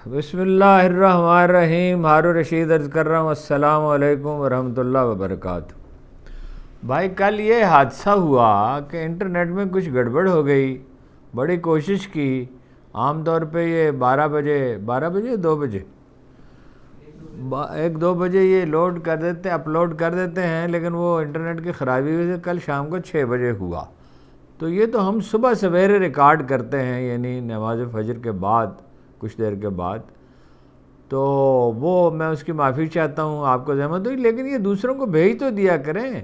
بسم اللہ الرحمن الرحیم. ہارون رشید عرض کر رہا ہوں السلام علیکم ورحمۃ اللہ وبرکاتہ. بھائی کل یہ حادثہ ہوا کہ انٹرنیٹ میں کچھ گڑبڑ ہو گئی. بڑی کوشش کی. عام طور پہ یہ 12 بجے 2 بجے 1-2 بجے یہ اپلوڈ کر دیتے ہیں، لیکن وہ انٹرنیٹ کی خرابی وجہ سے کل شام کو 6 بجے ہوا. تو یہ تو ہم صبح سویرے ریکارڈ کرتے ہیں، یعنی نماز فجر کے بعد کچھ دیر کے بعد. تو وہ میں اس کی معافی چاہتا ہوں، آپ کو زحمت ہوئی، لیکن یہ دوسروں کو بھیج تو دیا کریں.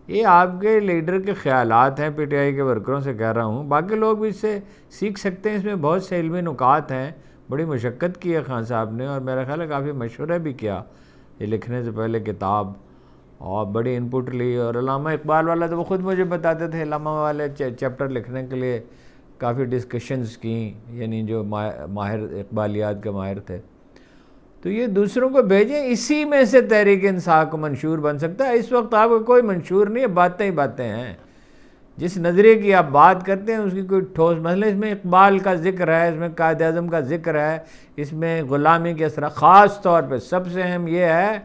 یہ آپ کے لیڈر کے خیالات ہیں، پی ٹی آئی کے ورکروں سے کہہ رہا ہوں. باقی لوگ بھی اس سے سیکھ سکتے ہیں، اس میں بہت سے علمی نکات ہیں. بڑی مشقت کی ہے خان صاحب نے، اور میرا خیال ہے کافی مشورہ بھی کیا یہ لکھنے سے پہلے کتاب، اور بڑی انپٹ لی. اور علامہ اقبال والا تو وہ خود مجھے بتاتے تھے، علامہ والے چیپٹر لکھنے کے لیے کافی ڈسکشنز کیں، یعنی جو ماہر اقبالیات کے ماہر تھے. تو یہ دوسروں کو بھیجیں، اسی میں سے تحریک انصاف کو منشور بن سکتا ہے. اس وقت آپ کو کوئی منشور نہیں ہے، باتیں ہی باتیں ہیں. جس نظریے کی آپ بات کرتے ہیں اس کی کوئی ٹھوس مسئلہ، اس میں اقبال کا ذکر ہے، اس میں قائد اعظم کا ذکر ہے، اس میں غلامی کے اثرات. خاص طور پہ سب سے اہم یہ ہے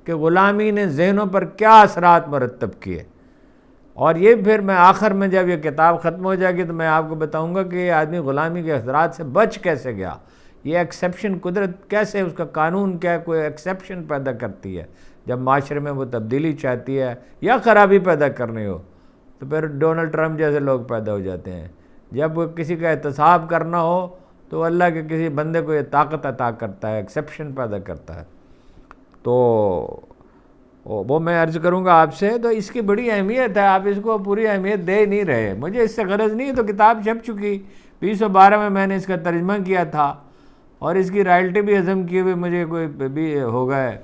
کہ غلامی نے ذہنوں پر کیا اثرات مرتب کیے. اور یہ پھر میں آخر میں جب یہ کتاب ختم ہو جائے گی تو میں آپ کو بتاؤں گا کہ یہ آدمی غلامی کے اثرات سے بچ کیسے گیا. یہ ایکسیپشن قدرت کیسے، اس کا قانون کیا ہے، کوئی ایکسیپشن پیدا کرتی ہے جب معاشرے میں وہ تبدیلی چاہتی ہے یا خرابی پیدا کرنی ہو. تو پھر ڈونلڈ ٹرمپ جیسے لوگ پیدا ہو جاتے ہیں. جب کسی کا احتساب کرنا ہو تو اللہ کے کسی بندے کو یہ طاقت عطا کرتا ہے، ایکسیپشن پیدا کرتا ہے. تو وہ میں عرض کروں گا آپ سے. تو اس کی بڑی اہمیت ہے، آپ اس کو پوری اہمیت دے نہیں رہے. مجھے اس سے غرض نہیں، تو کتاب چھپ چکی. 2012 میں نے اس کا ترجمہ کیا تھا، اور اس کی رائلٹی بھی ہضم کی ہوئی مجھے کوئی بھی ہو گئے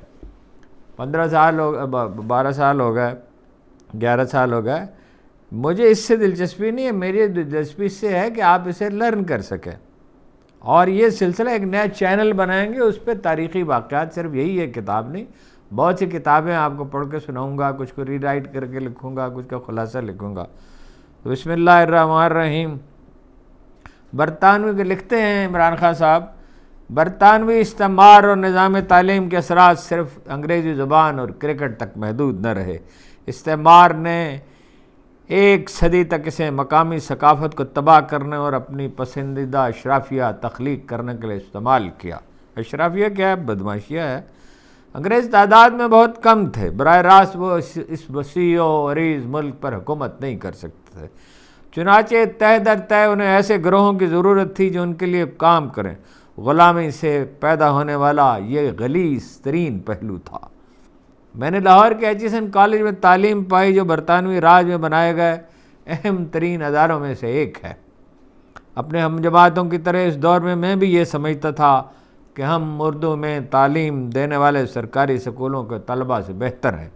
12 سال ہو گئے 11 سال ہو گئے. مجھے اس سے دلچسپی نہیں ہے، میری دلچسپی اس سے ہے کہ آپ اسے لرن کر سکیں. اور یہ سلسلہ ایک نیا چینل بنائیں گے، اس پہ تاریخی واقعات، صرف یہی ہے کتاب نہیں، بہت سی کتابیں آپ کو پڑھ کے سناؤں گا، کچھ کو ری رائٹ کر کے لکھوں گا، کچھ کا خلاصہ لکھوں گا. تو بسم اللہ الرحمن الرحیم. برطانوی کے لکھتے ہیں عمران خان صاحب، برطانوی استعمار اور نظام تعلیم کے اثرات صرف انگریزی زبان اور کرکٹ تک محدود نہ رہے. استعمار نے 1 صدی تک اسے مقامی ثقافت کو تباہ کرنے اور اپنی پسندیدہ اشرافیہ تخلیق کرنے کے لیے استعمال کیا. اشرافیہ کیا ہے؟ بدماشیہ ہے. انگریز تعداد میں بہت کم تھے، براہ راست وہ اس وسیع و عریض ملک پر حکومت نہیں کر سکتے تھے. چنانچہ تہ در تہ انہیں ایسے گروہوں کی ضرورت تھی جو ان کے لیے کام کریں. غلامی سے پیدا ہونے والا یہ غلیظ ترین پہلو تھا. میں نے لاہور کے ایچیسن کالج میں تعلیم پائی، جو برطانوی راج میں بنائے گئے اہم ترین اداروں میں سے ایک ہے. اپنے ہم جماعتوں کی طرح اس دور میں بھی یہ سمجھتا تھا کہ ہم اردو میں تعلیم دینے والے سرکاری اسکولوں کے طلباء سے بہتر ہیں.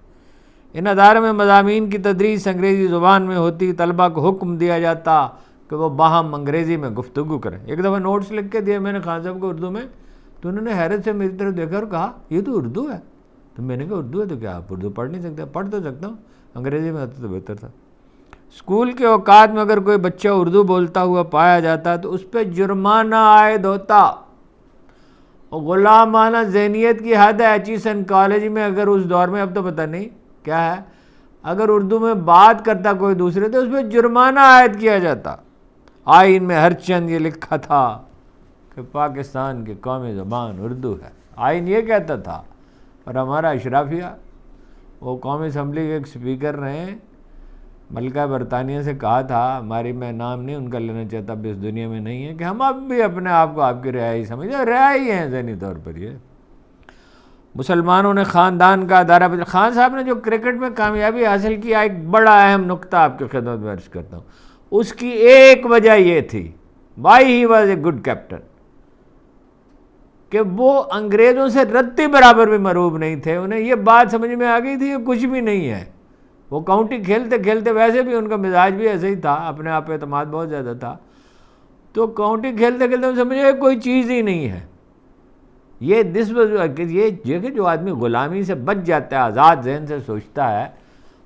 ان اداروں میں مضامین کی تدریس انگریزی زبان میں ہوتی. طلباء کو حکم دیا جاتا کہ وہ باہم انگریزی میں گفتگو کریں. ایک دفعہ نوٹس لکھ کے دیے میں نے خان صاحب کو اردو میں، تو انہوں نے حیرت سے میری طرف دیکھا اور کہا یہ تو اردو ہے. تو میں نے کہا اردو ہے تو کیا آپ اردو پڑھ نہیں سکتے؟ پڑھ تو سکتا ہوں، انگریزی میں ہوتا تو بہتر تھا. اسکول کے اوقات میں اگر کوئی بچہ اردو بولتا ہوا پایا جاتا تو اس پہ جرمانہ عائد ہوتا. غلامانہ ذہنیت کی حد ہے ایچیسن کالج میں. اگر اس دور میں، اب تو پتہ نہیں کیا ہے، اگر اردو میں بات کرتا کوئی دوسرے تو اس پہ جرمانہ عائد کیا جاتا. آئین میں ہر چند یہ لکھا تھا کہ پاکستان کی قومی زبان اردو ہے. آئین یہ کہتا تھا. اور ہمارا اشرافیہ، وہ قومی اسمبلی کے ایک اسپیکر نے ملکہ برطانیہ سے کہا تھا، ہماری میں نام نہیں ان کا لینا چاہتا، اب اس دنیا میں نہیں ہے، کہ ہم اب بھی اپنے آپ کو آپ کی رہائی سمجھیں. رہائی ہیں ذہنی طور پر. یہ مسلمانوں نے خاندان کا ادارہ بدلا. خان صاحب نے جو کرکٹ میں کامیابی حاصل کی، ایک بڑا اہم نقطہ آپ کی خدمت میں عرض کرتا ہوں. اس کی ایک وجہ یہ تھی، why he was a good captain, کہ وہ انگریزوں سے رتی برابر بھی مرعوب نہیں تھے. انہیں یہ بات سمجھ میں آ گئی تھی کہ کچھ بھی نہیں ہے. وہ کاؤنٹی کھیلتے کھیلتے، ویسے بھی ان کا مزاج بھی ایسے ہی تھا، اپنے آپ پہ اعتماد بہت زیادہ تھا. تو کاؤنٹی کھیلتے کھیلتے سمجھے کوئی چیز ہی نہیں ہے. یہ جو آدمی غلامی سے بچ جاتا ہے، آزاد ذہن سے سوچتا ہے،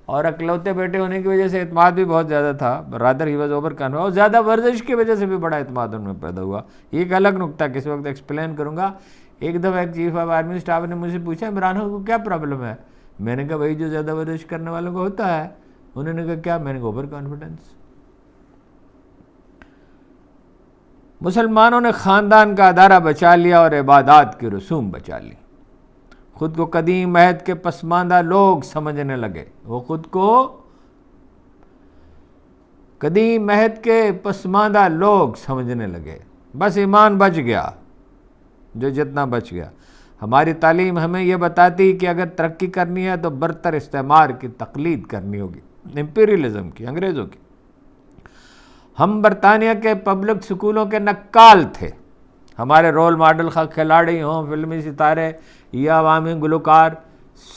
اور اکلوتے بیٹے ہونے کی وجہ سے اعتماد بھی بہت زیادہ تھا، rather he was over confident, اور زیادہ ورزش کی وجہ سے بھی بڑا اعتماد ان میں پیدا ہوا. یہ ایک الگ نقطہ کسی وقت ایکسپلین کروں گا. ایک دفعہ ایک چیف آف آرمی اسٹاف نے مجھ سے پوچھا عمران کو کیا پرابلم ہے؟ میں نے کہا وہی جو زیادہ ورزش کرنے والوں کو ہوتا ہے. انہوں نے کہا کیا؟ میں نے کہا اوور کانفیڈنس. مسلمانوں نے خاندان کا ادارہ بچا لیا اور عبادات کے رسوم بچا لی. خود کو قدیم عہد کے پسماندہ لوگ سمجھنے لگے. وہ خود کو قدیم عہد کے پسماندہ لوگ سمجھنے لگے. بس ایمان بچ گیا جو جتنا بچ گیا. ہماری تعلیم ہمیں یہ بتاتی کہ اگر ترقی کرنی ہے تو برتر استعمار کی تقلید کرنی ہوگی، امپیریلزم کی، انگریزوں کی. ہم برطانیہ کے پبلک سکولوں کے نکال تھے. ہمارے رول ماڈل کھلاڑی ہوں، فلمی ستارے یا عوامی گلوکار،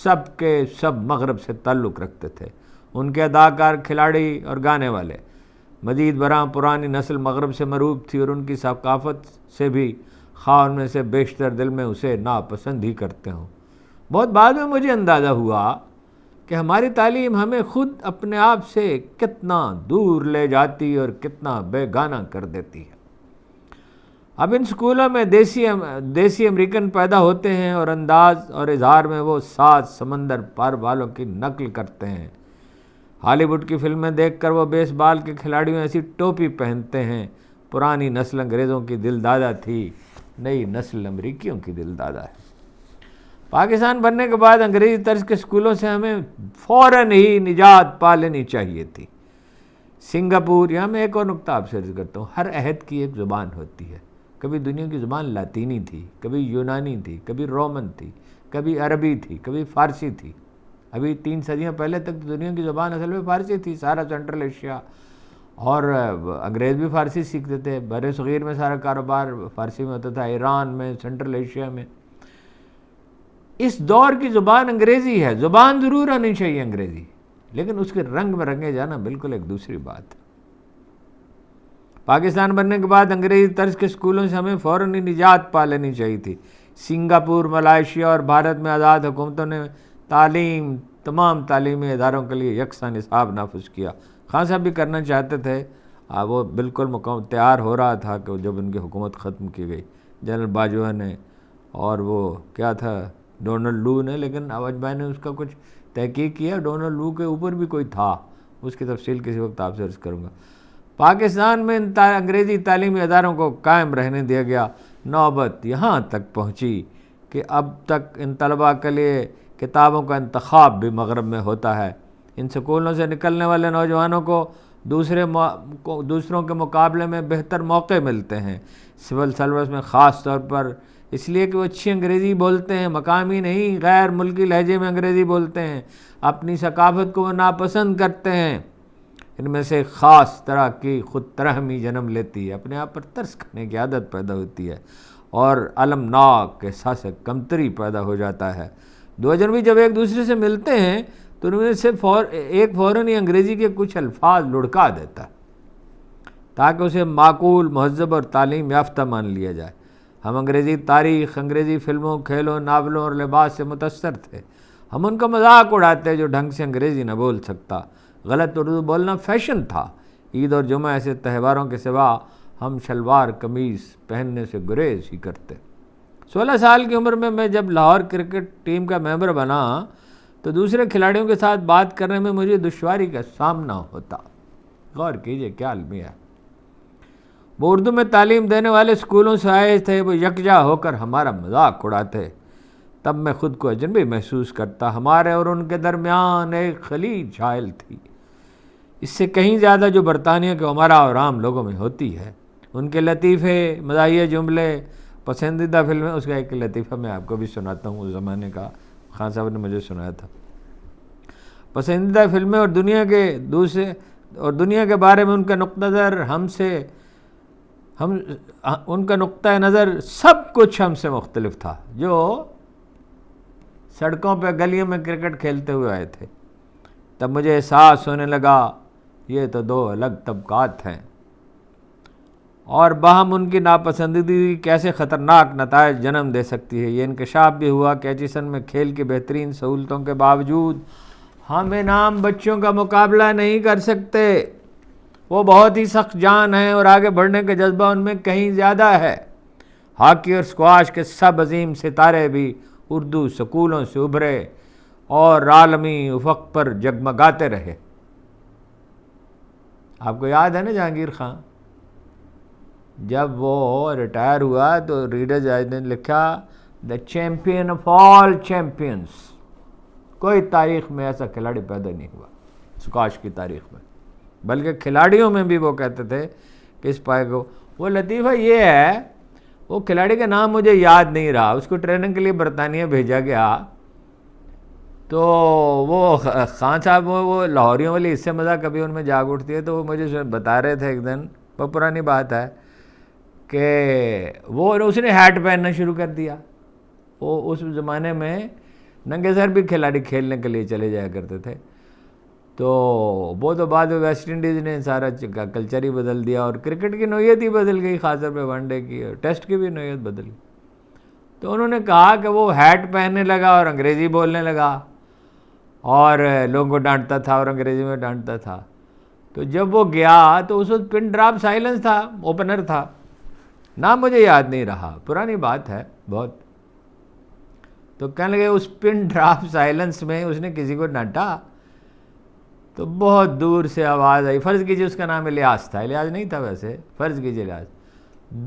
سب کے سب مغرب سے تعلق رکھتے تھے. ان کے اداکار، کھلاڑی اور گانے والے مزید برآں پرانی نسل مغرب سے مروب تھی اور ان کی ثقافت سے بھی خواہ ان میں سے بیشتر دل میں اسے ناپسند ہی کرتے ہوں. بہت بعد میں مجھے اندازہ ہوا کہ ہماری تعلیم ہمیں خود اپنے آپ سے کتنا دور لے جاتی اور کتنا بیگانہ کر دیتی ہے. اب ان سکولوں میں دیسی امریکن پیدا ہوتے ہیں اور انداز اور اظہار میں وہ 7 سمندر پار والوں کی نقل کرتے ہیں. ہالی ووڈ کی فلمیں دیکھ کر وہ بیس بال کے کھلاڑیوں ایسی ٹوپی پہنتے ہیں. پرانی نسل انگریزوں کی دل دادا تھی، نئی نسل امریکیوں کی دل دادا ہے. پاکستان بننے کے بعد انگریزی طرز کے سکولوں سے ہمیں فوراً ہی نجات پا لینی چاہیے تھی. سنگاپور، یہاں میں ایک اور نقطہ آپ سے عرض کرتا ہوں. ہر عہد کی ایک زبان ہوتی ہے. کبھی دنیا کی زبان لاطینی تھی، کبھی یونانی تھی، کبھی رومن تھی، کبھی عربی تھی، کبھی فارسی تھی. ابھی 3 صدیاں پہلے تک دنیا کی زبان اصل میں فارسی تھی. سارا سینٹرل ایشیا اور انگریز بھی فارسی سیکھتے تھے. بر صغیر میں سارا کاروبار فارسی میں ہوتا تھا، ایران میں، سینٹرل ایشیا میں. اس دور کی زبان انگریزی ہے. زبان ضرور آنی چاہیے انگریزی، لیکن اس کے رنگ میں رنگے جانا بالکل ایک دوسری بات ہے. پاکستان بننے کے بعد انگریزی طرز کے سکولوں سے ہمیں فوراً ہی نجات پا لینی چاہیے تھی. سنگاپور، ملائیشیا اور بھارت میں آزاد حکومتوں نے تمام تعلیمی اداروں کے لیے یکساں نصاب نافذ کیا. خان صاحب بھی کرنا چاہتے تھے، وہ بالکل تیار ہو رہا تھا کہ جب ان کی حکومت ختم کی گئی جنرل باجوہ نے اور وہ کیا تھا ڈونلڈ لو نے. لیکن میں نے اس کا کچھ تحقیق کیا، ڈونلڈ لو کے اوپر بھی کوئی تھا، اس کی تفصیل کسی وقت آپ سے عرض کروں گا. پاکستان میں انگریزی تعلیمی اداروں کو قائم رہنے دیا گیا. نوبت یہاں تک پہنچی کہ اب تک ان طلباء کے لیے کتابوں کا انتخاب بھی مغرب میں ہوتا ہے. ان سکولوں سے نکلنے والے نوجوانوں کو دوسروں کے مقابلے میں بہتر موقع ملتے ہیں سول سروس میں، خاص طور پر اس لیے کہ وہ اچھی انگریزی بولتے ہیں، مقامی نہیں غیر ملکی لہجے میں انگریزی بولتے ہیں. اپنی ثقافت کو وہ ناپسند کرتے ہیں. ان میں سے خاص طرح کی خود ترحمی جنم لیتی ہے. اپنے آپ پر ترس کھانے کی عادت پیدا ہوتی ہے اور المناک احساس کمتری پیدا ہو جاتا ہے. دو اجنبی جب ایک دوسرے سے ملتے ہیں تو ان میں سے ایک فوراً ہی انگریزی کے کچھ الفاظ لڑکا دیتا ہے تاکہ اسے معقول، مہذب اور تعلیم یافتہ مان لیا جائے. ہم انگریزی تاریخ، انگریزی فلموں، کھیلوں، ناولوں اور لباس سے متاثر تھے. ہم ان کا مذاق اڑاتے جو ڈھنگ سے انگریزی نہ بول سکتا. غلط اردو بولنا فیشن تھا. عید اور جمعہ ایسے تہواروں کے سوا ہم شلوار قمیض پہننے سے گریز ہی کرتے. 16 سال کی عمر میں جب لاہور کرکٹ ٹیم کا ممبر بنا تو دوسرے کھلاڑیوں کے ساتھ بات کرنے میں مجھے دشواری کا سامنا ہوتا. غور کیجئے کیا المیہ ہے. وہ اردو میں تعلیم دینے والے سکولوں سے آئے تھے، وہ یکجا ہو کر ہمارا مذاق اڑاتے. تب میں خود کو اجنبی محسوس کرتا. ہمارے اور ان کے درمیان ایک خلیج حائل تھی، اس سے کہیں زیادہ جو برطانیہ کے عمراء اور عام لوگوں میں ہوتی ہے. ان کے لطیفے، مزاحیہ جملے، پسندیدہ فلمیں. اس کا ایک لطیفہ میں آپ کو بھی سناتا ہوں، اس زمانے کا خان صاحب نے مجھے سنایا تھا. پسندیدہ فلمیں اور دنیا کے بارے میں ان کا نقطہ نظر ان کا نقطہ نظر سب کچھ ہم سے مختلف تھا. جو سڑکوں پہ گلیوں میں کرکٹ کھیلتے ہوئے آئے تھے، تب مجھے احساس ہونے لگا یہ تو 2 الگ طبقات ہیں اور باہم ان کی ناپسندیدگی کیسے خطرناک نتائج جنم دے سکتی ہے. یہ انکشاف بھی ہوا کہ ایچسن میں کھیل کی بہترین سہولتوں کے باوجود ہم انعام بچوں کا مقابلہ نہیں کر سکتے، وہ بہت ہی سخت جان ہیں اور آگے بڑھنے کا جذبہ ان میں کہیں زیادہ ہے۔ ہاکی اور اسکواش کے سب عظیم ستارے بھی اردو سکولوں سے ابھرے اور عالمی افق پر جگمگاتے رہے۔ آپ کو یاد ہے نا جہانگیر خان جب وہ ریٹائر ہوا تو ریڈرز نے لکھا the champion of all champions, کوئی تاریخ میں ایسا کھلاڑی پیدا نہیں ہوا اسکواش کی تاریخ میں، بلکہ کھلاڑیوں میں بھی وہ کہتے تھے کہ اس پائے کو، وہ لطیفہ یہ ہے وہ کھلاڑی کا نام مجھے یاد نہیں رہا، اس کو ٹریننگ کے لیے برطانیہ بھیجا گیا، تو وہ خان صاحب وہ لاہوریوں والی اس سے مزہ کبھی ان میں جاگ اٹھتی ہے، تو وہ مجھے بتا رہے تھے ایک دن، بہت پرانی بات ہے، کہ وہ اس نے ہیٹ پہننا شروع کر دیا۔ وہ اس زمانے میں ننگے سر بھی کھلاڑی کھیلنے کے لیے چلے جایا کرتے تھے، تو وہ تو بعد میں ویسٹ انڈیز نے سارا کلچر ہی بدل دیا اور کرکٹ کی نوعیت ہی بدل گئی، خاص طور پہ ون ڈے کی اور ٹیسٹ کی بھی نوعیت بدل گئی۔ تو انہوں نے کہا کہ وہ ہیٹ پہننے لگا اور انگریزی بولنے لگا اور لوگوں کو ڈانٹتا تھا اور انگریزی میں ڈانٹتا تھا، تو جب وہ گیا تو اس وقت پن ڈراپ سائلنس تھا، اوپنر تھا، نام مجھے یاد نہیں رہا، پرانی بات ہے بہت، تو کہنے لگے اس پن ڈراپ سائلنس میں اس نے کسی کو ڈانٹا تو بہت دور سے آواز آئی، فرض کیجیے اس کا نام الیاس تھا، الیاس نہیں تھا ویسے، فرض کیجیے الیاس،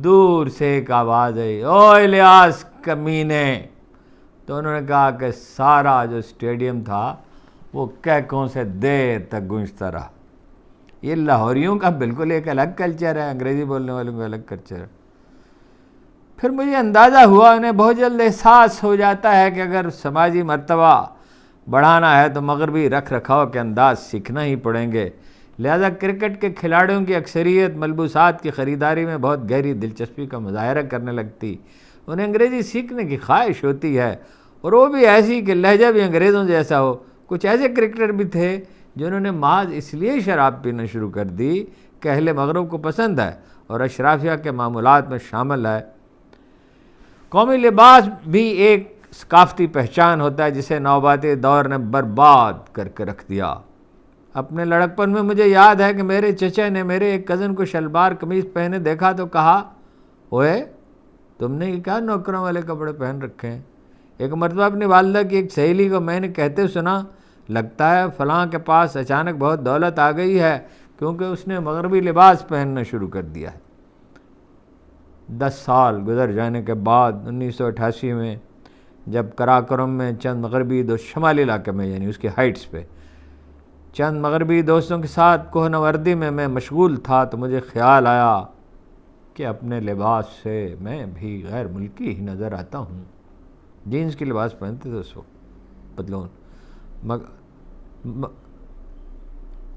دور سے ایک آواز آئی، او الیاس کمینے، تو انہوں نے کہا کہ سارا جو اسٹیڈیم تھا وہ کہکوں سے دیر تک گونجتا رہا۔ یہ لاہوریوں کا بالکل ایک الگ کلچر ہے، انگریزی بولنے والوں کا الگ کلچر ہے۔ پھر مجھے اندازہ ہوا، انہیں بہت جلد احساس ہو جاتا ہے کہ اگر سماجی مرتبہ بڑھانا ہے تو مغربی رکھ رکھاؤ کے انداز سیکھنا ہی پڑیں گے، لہذا کرکٹ کے کھلاڑیوں کی اکثریت ملبوسات کی خریداری میں بہت گہری دلچسپی کا مظاہرہ کرنے لگتی، انہیں انگریزی سیکھنے کی خواہش ہوتی ہے، اور وہ بھی ایسی کہ لہجہ بھی انگریزوں جیسا ہو۔ کچھ ایسے کرکٹر بھی تھے جنہوں نے محض اس لیے شراب پینا شروع کر دی کہ اہل مغرب کو پسند ہے اور اشرافیہ کے معمولات میں شامل ہے۔ قومی لباس بھی ایک ثقافتی پہچان ہوتا ہے جسے نوباتی دور نے برباد کر کے رکھ دیا۔ اپنے لڑکپن میں مجھے یاد ہے کہ میرے چچا نے میرے ایک کزن کو شلوار قمیض پہنے دیکھا تو کہا، اوئے تم نے یہ کیا نوکروں والے کپڑے پہن رکھے ہیں؟ ایک مرتبہ اپنی والدہ کی ایک سہیلی کو میں نے کہتے سنا، لگتا ہے فلاں کے پاس اچانک بہت دولت آ گئی ہے کیونکہ اس نے مغربی لباس پہننا شروع کر دیا ہے۔ 10 سال گزر جانے کے بعد 1988 میں جب کراکرم میں چند مغربی شمالی علاقے میں یعنی اس کی ہائٹس پہ چند مغربی دوستوں کے ساتھ کوہ نوردی میں مشغول تھا تو مجھے خیال آیا کہ اپنے لباس سے میں بھی غیر ملکی ہی نظر آتا ہوں۔ جینز کی لباس پہنتے تھے اس وقت، پتلون،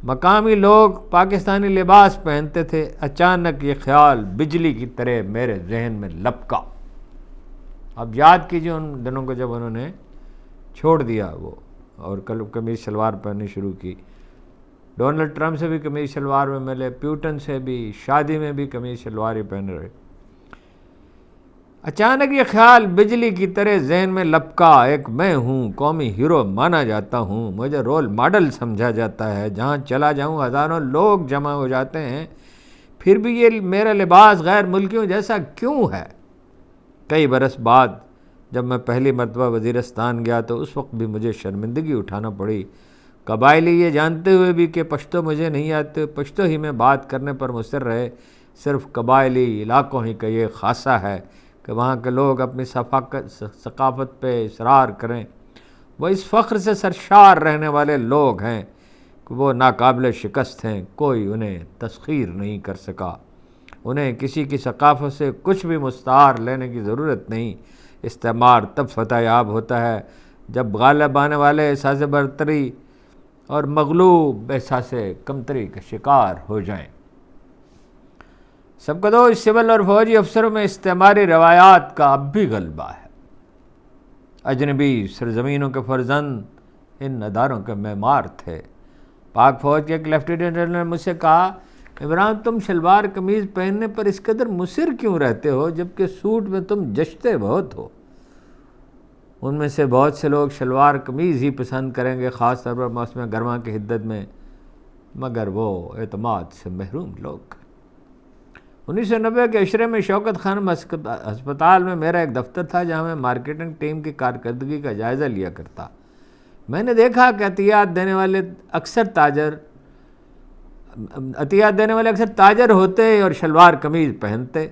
مقامی لوگ پاکستانی لباس پہنتے تھے۔ اچانک یہ خیال بجلی کی طرح میرے ذہن میں لپکا۔ اب یاد کیجئے ان دنوں کو جب انہوں نے چھوڑ دیا وہ اور قمیض شلوار پہننی شروع کی۔ ڈونلڈ ٹرمپ سے بھی قمیض شلوار میں ملے، پیوٹن سے بھی، شادی میں بھی قمیض شلوار ہی پہن رہے۔ اچانک یہ خیال بجلی کی طرح ذہن میں لپکا، ایک میں ہوں، قومی ہیرو مانا جاتا ہوں، مجھے رول ماڈل سمجھا جاتا ہے، جہاں چلا جاؤں ہزاروں لوگ جمع ہو جاتے ہیں، پھر بھی یہ میرا لباس غیر ملکیوں جیسا کیوں ہے؟ کئی برس بعد جب میں پہلی مرتبہ وزیرستان گیا تو اس وقت بھی مجھے شرمندگی اٹھانا پڑی۔ قبائلی یہ جانتے ہوئے بھی کہ پشتو مجھے نہیں آتے، پشتو ہی میں بات کرنے پر مصر رہے۔ صرف قبائلی علاقوں ہی کا یہ خاصہ ہے کہ وہاں کے لوگ اپنی ثقافت پہ اصرار کریں۔ وہ اس فخر سے سرشار رہنے والے لوگ ہیں کہ وہ ناقابل شکست ہیں، کوئی انہیں تسخیر نہیں کر سکا۔ انہیں کسی کی ثقافت سے کچھ بھی مستعار لینے کی ضرورت نہیں۔ استعمار تب فتح یاب ہوتا ہے جب غالب آنے والے احساس برتری اور مغلوب احساس کمتری کا شکار ہو جائیں۔ سب کدوش سول اور فوجی افسروں میں استعماری روایات کا اب بھی غلبہ ہے۔ اجنبی سرزمینوں کے فرزند ان اداروں کے معمار تھے۔ پاک فوج کے ایک لیفٹیننٹ جنرل نے مجھ سے کہا، عمران تم شلوار قمیض پہننے پر اس قدر مصر کیوں رہتے ہو جبکہ سوٹ میں تم جچتے بہت ہو؟ ان میں سے بہت سے لوگ شلوار قمیض ہی پسند کریں گے، خاص طور پر موسم گرما کی حدت میں، مگر وہ اعتماد سے محروم لوگ۔ 1990 کے عشرے میں شوکت خانم ہسپتال میں میرا ایک دفتر تھا جہاں میں مارکیٹنگ ٹیم کی کارکردگی کا جائزہ لیا کرتا۔ میں نے دیکھا کہ عطیات دینے والے اکثر تاجر ہوتے اور شلوار قمیض پہنتے۔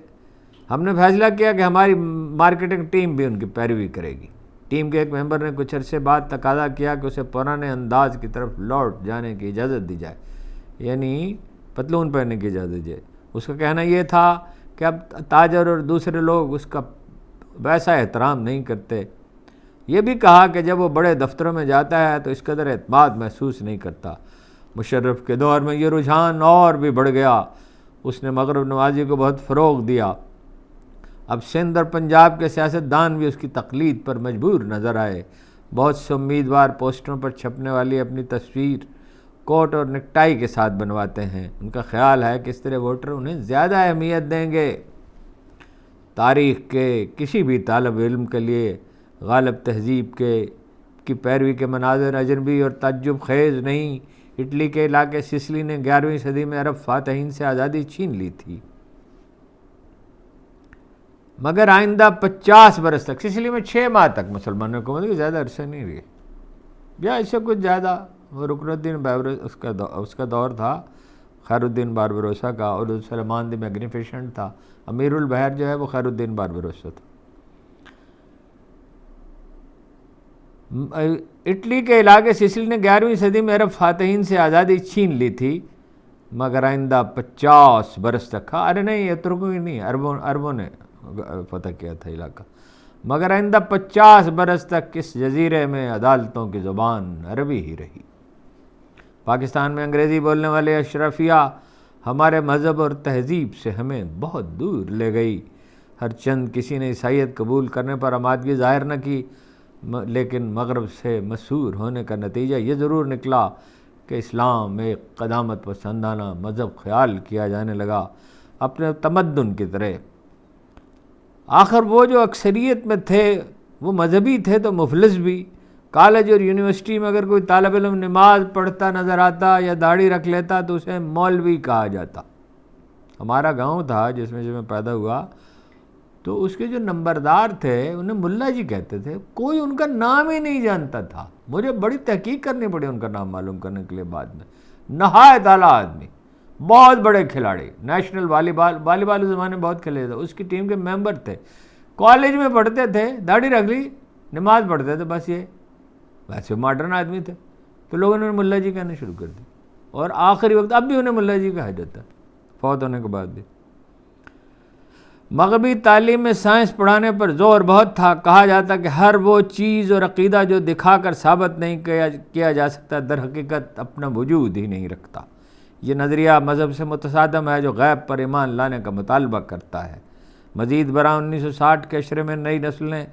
ہم نے فیصلہ کیا کہ ہماری مارکیٹنگ ٹیم بھی ان کی پیروی کرے گی۔ ٹیم کے ایک ممبر نے کچھ عرصے بعد تقاضا کیا کہ اسے پرانے انداز کی طرف لوٹ جانے کی اجازت دی جائے، یعنی پتلون پہننے کی اجازت دی جائے۔ اس کا کہنا یہ تھا کہ اب تاجر اور دوسرے لوگ اس کا ویسا احترام نہیں کرتے۔ یہ بھی کہا کہ جب وہ بڑے دفتروں میں جاتا ہے تو اس قدر اعتماد محسوس نہیں کرتا۔ مشرف کے دور میں یہ رجحان اور بھی بڑھ گیا۔ اس نے مغرب نوازی کو بہت فروغ دیا۔ اب سندھ اور پنجاب کے سیاستدان بھی اس کی تقلید پر مجبور نظر آئے۔ بہت سے امیدوار پوسٹروں پر چھپنے والی اپنی تصویر کوٹ اور نیکٹائی کے ساتھ بنواتے ہیں۔ ان کا خیال ہے کہ اس طرح ووٹر انہیں زیادہ اہمیت دیں گے۔ تاریخ کے کسی بھی طالب علم کے لیے غالب تہذیب کی پیروی کے مناظر اجنبی اور تعجب خیز نہیں۔ اٹلی کے علاقے سسلی نے 11ویں صدی میں عرب فاتحین سے آزادی چھین لی تھی، مگر آئندہ 50 برس تک سسلی میں 6 ماہ تک مسلمان حکومت کی زیادہ عرصہ نہیں رہی، یا اس سے کچھ زیادہ۔ وہ رکن الدین اس کا دور تھا، خیر الدین باربروسا کا، اور سلیمان دی میگنیفیشنٹ تھا۔ امیر البحر جو ہے وہ خیر الدین باربروسا تھا۔ اٹلی کے علاقے سسلی نے 11ویں صدی میں عرب فاتحین سے آزادی چھین لی تھی، مگر آئندہ 50 برس تک، ارے نہیں، یہ ترکوں کی نہیں، عربوں نے فتح کیا تھا علاقہ، مگر آئندہ 50 برس تک اس جزیرے میں عدالتوں کی زبان عربی ہی رہی۔ پاکستان میں انگریزی بولنے والے اشرافیہ ہمارے مذہب اور تہذیب سے ہمیں بہت دور لے گئی۔ ہر چند کسی نے عیسائیت قبول کرنے پر آمادگی ظاہر نہ کی، لیکن مغرب سے مسحور ہونے کا نتیجہ یہ ضرور نکلا کہ اسلام ایک قدامت پسندانہ مذہب خیال کیا جانے لگا، اپنے تمدن کی طرح۔ آخر وہ جو اکثریت میں تھے وہ مذہبی تھے تو مفلس بھی۔ کالج اور یونیورسٹی میں اگر کوئی طالب علم نماز پڑھتا نظر آتا یا داڑھی رکھ لیتا تو اسے مولوی کہا جاتا۔ ہمارا گاؤں تھا جس میں پیدا ہوا، تو اس کے جو نمبردار تھے انہیں ملا جی کہتے تھے، کوئی ان کا نام ہی نہیں جانتا تھا۔ مجھے بڑی تحقیق کرنی پڑی ان کا نام معلوم کرنے کے لیے بعد میں۔ نہایت اعلیٰ آدمی، بہت بڑے کھلاڑی، نیشنل والی بال اس زمانے میں بہت کھیلے تھے، اس کی ٹیم کے ممبر تھے، کالج میں پڑھتے تھے، داڑھی رکھ لی، نماز پڑھتے تھے، بس یہ، ویسے ماڈرن آدمی تھے، تو لوگوں نے ملا جی کہنا شروع کر دی، اور آخری وقت اب بھی انہیں ملا جی کہا جاتا ہے، فوت ہونے کے بعد بھی۔ مغربی تعلیم میں سائنس پڑھانے پر زور بہت تھا۔ کہا جاتا کہ ہر وہ چیز اور عقیدہ جو دکھا کر ثابت نہیں کیا جا سکتا در حقیقت اپنا وجود ہی نہیں رکھتا۔ یہ نظریہ مذہب سے متصادم ہے جو غیب پر ایمان لانے کا مطالبہ کرتا ہے۔ مزید برآں 1960 کے عشرے میں نئی نسل نے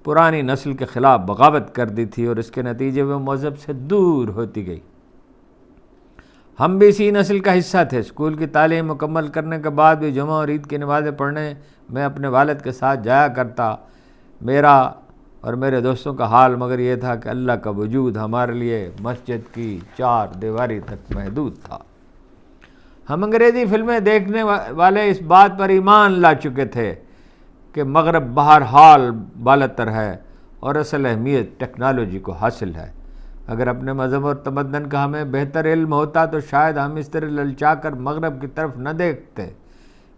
پرانی نسل کے خلاف بغاوت کر دی تھی اور اس کے نتیجے میں مذہب سے دور ہوتی گئی۔ ہم بھی اسی نسل کا حصہ تھے۔ اسکول کی تعلیم مکمل کرنے کے بعد بھی جمعہ اور عید کی نمازیں پڑھنے میں اپنے والد کے ساتھ جایا کرتا۔ میرا اور میرے دوستوں کا حال مگر یہ تھا کہ اللہ کا وجود ہمارے لیے مسجد کی 4 دیواری تک محدود تھا۔ ہم انگریزی فلمیں دیکھنے والے اس بات پر ایمان لا چکے تھے کہ مغرب بہرحال بالاتر ہے اور اصل اہمیت ٹیکنالوجی کو حاصل ہے۔ اگر اپنے مذہب اور تمدن کا ہمیں بہتر علم ہوتا تو شاید ہم اس طرح للچا کر مغرب کی طرف نہ دیکھتے،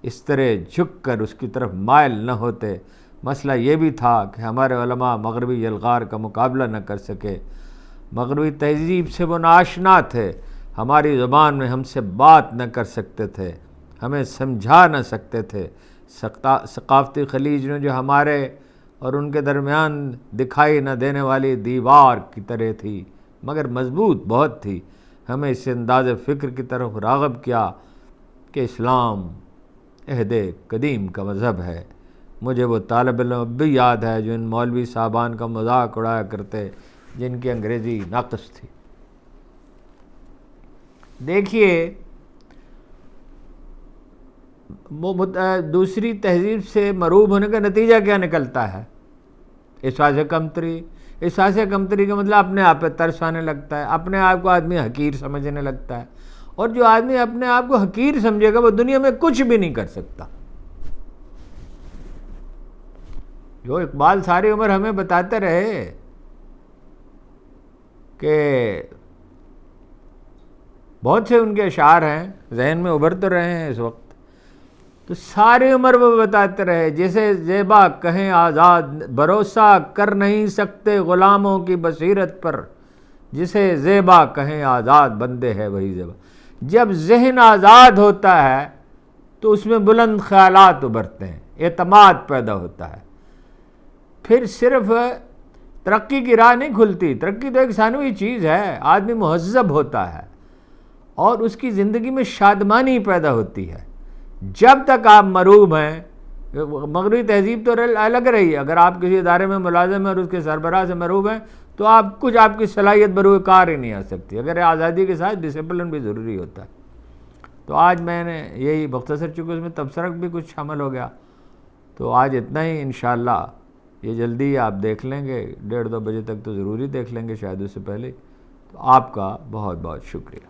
اس طرح جھک کر اس کی طرف مائل نہ ہوتے۔ مسئلہ یہ بھی تھا کہ ہمارے علماء مغربی یلغار کا مقابلہ نہ کر سکے، مغربی تہذیب سے وہ ناآشنا تھے، ہماری زبان میں ہم سے بات نہ کر سکتے تھے، ہمیں سمجھا نہ سکتے تھے۔ ثقافتی خلیج نے جو ہمارے اور ان کے درمیان دکھائی نہ دینے والی دیوار کی طرح تھی، مگر مضبوط بہت تھی، ہمیں اس انداز فکر کی طرف راغب کیا کہ اسلام عہد قدیم کا مذہب ہے۔ مجھے وہ طالب علم اب بھی یاد ہے جو ان مولوی صاحبان کا مذاق اڑایا کرتے جن کی انگریزی ناقص تھی۔ دیکھیے، دوسری تہذیب سے مروب ہونے کا نتیجہ کیا نکلتا ہے؟ احساس کمتری. احساس کمتری کا مطلب اپنے آپ پہ ترس آنے لگتا ہے, اپنے آپ کو آدمی حقیر سمجھنے لگتا ہے, اور جو آدمی اپنے آپ کو حقیر سمجھے گا وہ دنیا میں کچھ بھی نہیں کر سکتا. جو اقبال ساری عمر ہمیں بتاتے رہے کہ بہت سے ان کے اشعار ہیں ذہن میں ابھر تو رہے ہیں اس وقت, تو ساری عمر وہ بتاتے رہے جیسے زیبا کہیں آزاد, بھروسہ کر نہیں سکتے غلاموں کی بصیرت پر, جسے زیبا کہیں آزاد بندے ہے وہی زیبا. جب ذہن آزاد ہوتا ہے تو اس میں بلند خیالات ابھرتے ہیں, اعتماد پیدا ہوتا ہے. پھر صرف ترقی کی راہ نہیں کھلتی, ترقی تو ایک ثانوی چیز ہے, آدمی مہذب ہوتا ہے اور اس کی زندگی میں شادمانی پیدا ہوتی ہے. جب تک آپ مروب ہیں, مغربی تہذیب تو الگ رہی ہے, اگر آپ کسی ادارے میں ملازم ہیں اور اس کے سربراہ سے مروب ہیں تو آپ کی صلاحیت بروئے کار ہی نہیں آ سکتی. اگر آزادی کے ساتھ ڈسپلن بھی ضروری ہوتا ہے. تو آج میں نے یہی مختصر, چونکہ اس میں تبصرہ بھی کچھ شامل ہو گیا, تو آج اتنا ہی. انشاءاللہ یہ جلدی آپ دیکھ لیں گے, 1:30-2 بجے تک تو ضروری دیکھ لیں گے, شاید اس سے پہلے. تو آپ کا بہت بہت شکریہ.